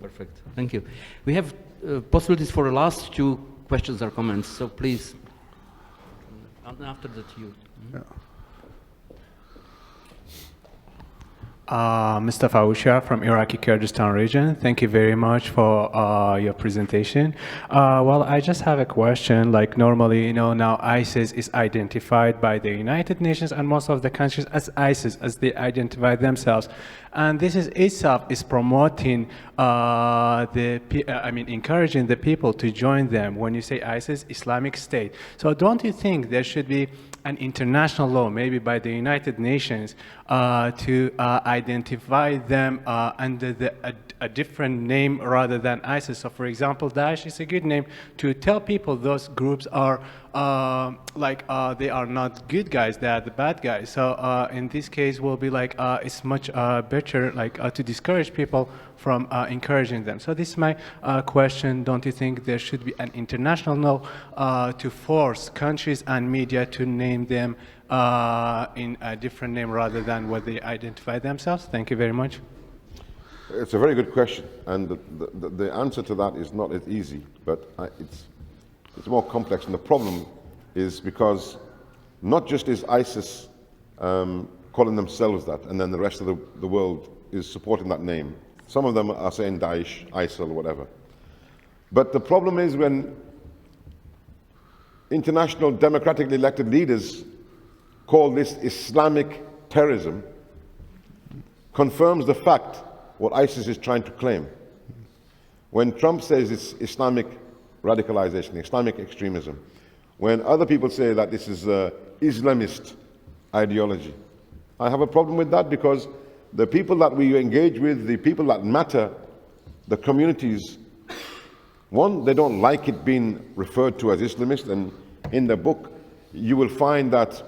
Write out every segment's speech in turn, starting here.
Perfect. Thank you. We have possibilities for the last two questions or comments, so please. And after that, you. Yeah. Mustafa Usha from Iraqi Kurdistan region. Thank you very much for your presentation. Well, I just have a question. Like normally, you know, now ISIS is identified by the United Nations and most of the countries as ISIS, as they identify themselves. And this is itself is promoting encouraging the people to join them. When you say ISIS, Islamic State. So don't you think there should be an international law, maybe by the United Nations, to identify them under a different name rather than ISIS? So for example, Daesh is a good name to tell people those groups are they are not good guys, they are the bad guys. So in this case, will be like it's much better to discourage people from encouraging them. So this is my question. Don't you think there should be an international law to force countries and media to name them in a different name rather than what they identify themselves? Thank you very much. It's a very good question, and the answer to that is not as easy, but it's more complex. And the problem is because not just is ISIS calling themselves that, and then the rest of the world is supporting that name. Some of them are saying Daesh, ISIL, whatever. But the problem is when international democratically elected leaders call this Islamic terrorism, confirms the fact what ISIS is trying to claim. When Trump says it's Islamic radicalization, Islamic extremism, when other people say that this is Islamist ideology, I have a problem with that, because the people that we engage with, the people that matter, the communities, one, they don't like it being referred to as Islamist, and in the book you will find that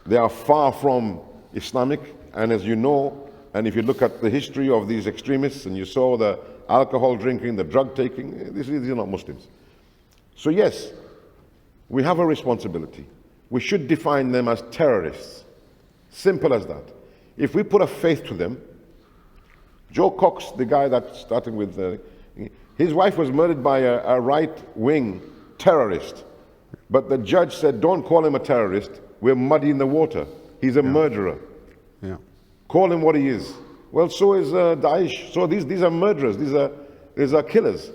they are far from Islamic. And as you know, and if you look at the history of these extremists and you saw the alcohol drinking, the drug taking, these are not Muslims. So yes, we have a responsibility. We should define them as terrorists. Simple as that. If we put a faith to them, Joe Cox, the guy that started with, his wife was murdered by a right-wing terrorist. But the judge said, don't call him a terrorist, we're muddying the water. He's a murderer. Yeah. Call him what he is. Well, so is Daesh. So these are murderers, these are killers.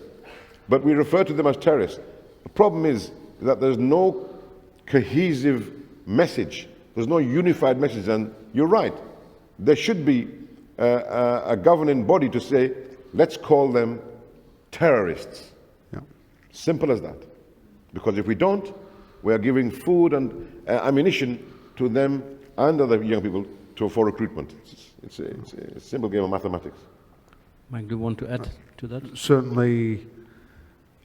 But we refer to them as terrorists. The problem is that there's no cohesive message. There's no unified message. And you're right. There should be a governing body to say, let's call them terrorists. Yeah. Simple as that. Because if we don't, we are giving food and ammunition to them and other young people for recruitment. It's a simple game of mathematics. Mike, do you want to add to that? Certainly,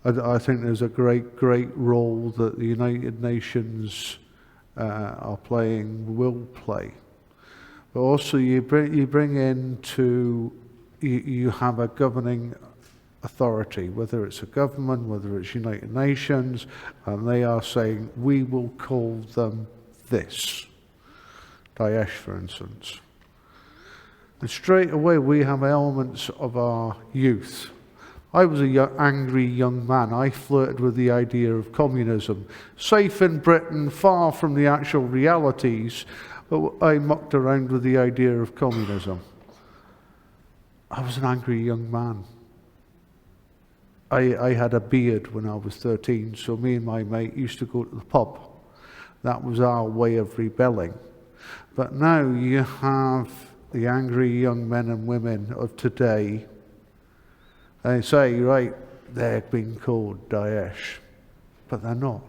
I think there's a great role that the United Nations are playing, will play. But also you bring into, you have a governing authority, whether it's a government, whether it's United Nations, and they are saying, we will call them this. Daesh, for instance. And straight away we have elements of our youth. I was a angry young man. I flirted with the idea of communism. Safe in Britain, far from the actual realities, but I mucked around with the idea of communism. I was an angry young man. I had a beard when I was 13, so me and my mate used to go to the pub. That was our way of rebelling. But now you have the angry young men and women of today. They say, right, they're being called Daesh, but they're not.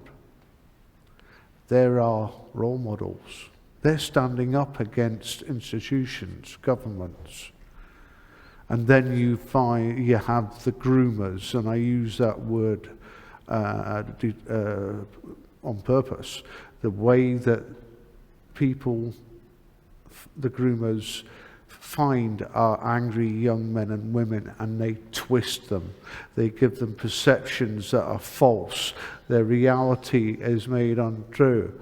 There are role models. They're standing up against institutions, governments. And then you have the groomers, and I use that word on purpose. The way that people, the groomers, find our angry young men and women, and they twist them. They give them perceptions that are false. Their reality is made untrue.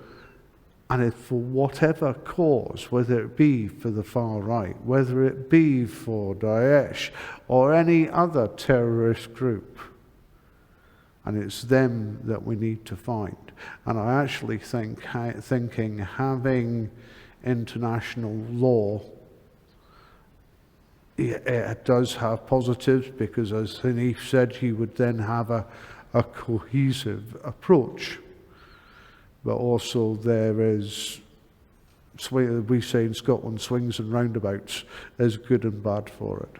And if for whatever cause, whether it be for the far right, whether it be for Daesh or any other terrorist group, and it's them that we need to find. And I actually think thinking having international law, it does have positives, because as Hanif said, he would then have a cohesive approach. But also there is, we say in Scotland, swings and roundabouts. There's good and bad for it.